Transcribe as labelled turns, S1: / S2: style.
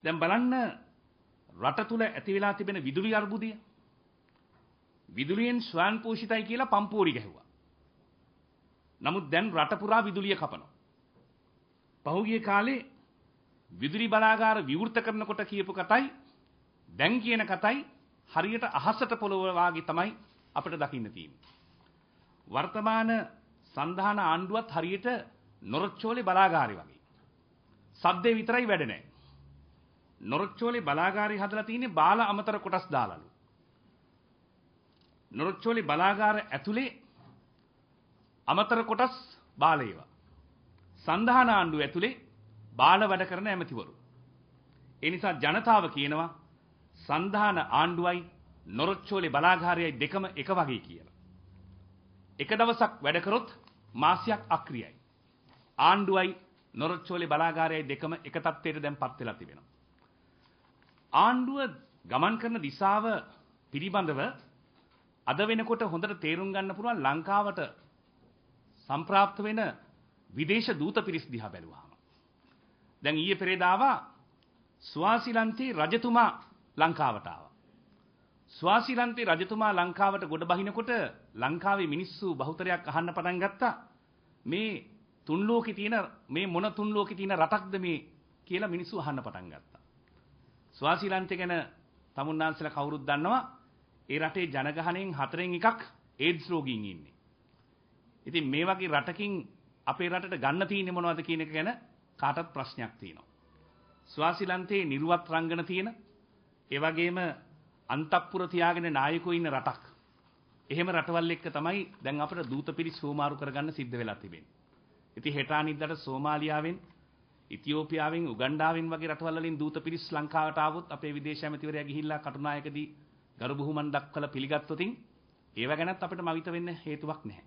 S1: දැන් බලන්න රට තුල ඇති වෙලා තිබෙන විදුලි අර්බුදය. විදුලියෙන් ස්වයං පෝෂිතයි කියලා පම්පෝරි ගැහුවා. නමුත් දැන් රට පුරා විදුලිය කපනවා. පහුගිය කාලේ විදුලි බලාගාර විවෘත කරනකොට කියපු කතයි දැන් කියන කතයි හරියට අහසට පොළව වාගේ තමයි අපිට දකින්න තියෙන්නේ. වර්තමාන සංධාන ආණ්ඩුවත් හරියට නොරොච්චෝලේ බලාගාරي වගේ. සද්දේ විතරයි වැඩ නැහැ. නොරොච්චෝලේ බලාගාරي හදලා තියෙන්නේ බාල අමතර කොටස් දාලාලු. නොරොච්චෝලේ බලාගාර ඇතුලේ අමතර කොටස් බාලේව. සංධාන ආණ්ඩුව ඇතුලේ බාල වැඩ කරන ඇමතිවරු. ඒ නිසා ජනතාව කියනවා සංධාන ආණ්ඩුවයි නොරොච්චෝලේ බලාගාරයයි දෙකම එක වගේ කියලා. එක දවසක් වැඩ කරොත් මාසයක් අක්‍රියයි. ආණ්ඩුවයි නොරොච්චෝලේ බලාගාරයයි දෙකම එක තත්ත්වයට දැන්පත් වෙලා තිබෙනවා. ආණ්ඩුව ගමන් කරන දිශාව පිළිබඳව අද වෙනකොට හොඳට තේරුම් ගන්න පුළුවන් ලංකාවට සම්ප්‍රාප්ත වෙන විදේශ දූත පිරිස් දිහා බැලුවාම. දැන් ඊයේ පෙරේදාවා ස්වාසිලන්තේ රජතුමා ලංකාවට ආවා. ස්වාසිලන්තේ රජතුමා ලංකාවට ගොඩ බහිනකොට ලංකාවේ මිනිස්සු බහුතරයක් අහන්න පටන් ගත්තා මේ තුන් ලෝකේ තියෙන මේ මොන තුන් ලෝකේ තියෙන රටක්ද මේ කියලා මිනිස්සු අහන්න පටන් ගත්තා. ස්වාසිලන්තේ ගැන තමුන්නාන්සලා කවුරුත් දන්නවා ඒ රටේ ජනගහණයෙන් 4න් එකක් ඒඩ්ස් රෝගීන් ඉන්නේ. ඉතින් මේ වගේ රටකින් අපේ රටට ගන්න තියෙන්නේ මොනවද කියන එක ගැන කාටවත් ප්‍රශ්නයක් තියෙනවා. ස්වාසිලන්තේ නිර්වත් රංගන තියෙන ඒ වගේම අන්තපුර තියාගෙන නායකයෝ ඉන්න රටක්. එහෙම රටවල් එක්ක තමයි දැන් අපිට දූත පිරිස් සෝමාරු කරගන්න සිද්ධ වෙලා තිබෙන්නේ. ඉතින් හෙට අනිද්දාට සෝමාලියාවෙන්, ඉතියෝපියාවෙන්, උගන්ඩාවෙන් වගේ රටවල් වලින් දූත පිරිස් ලංකාවට ආවොත් අපේ විදේශ ඇමතිවරයා ගිහිල්ලා කටුනායකදී ගරු බුහුමන් දක්වලා පිළිගත්තොතින් ඒව ගැනත් අපිට මවිත වෙන්න හේතුවක් නැහැ.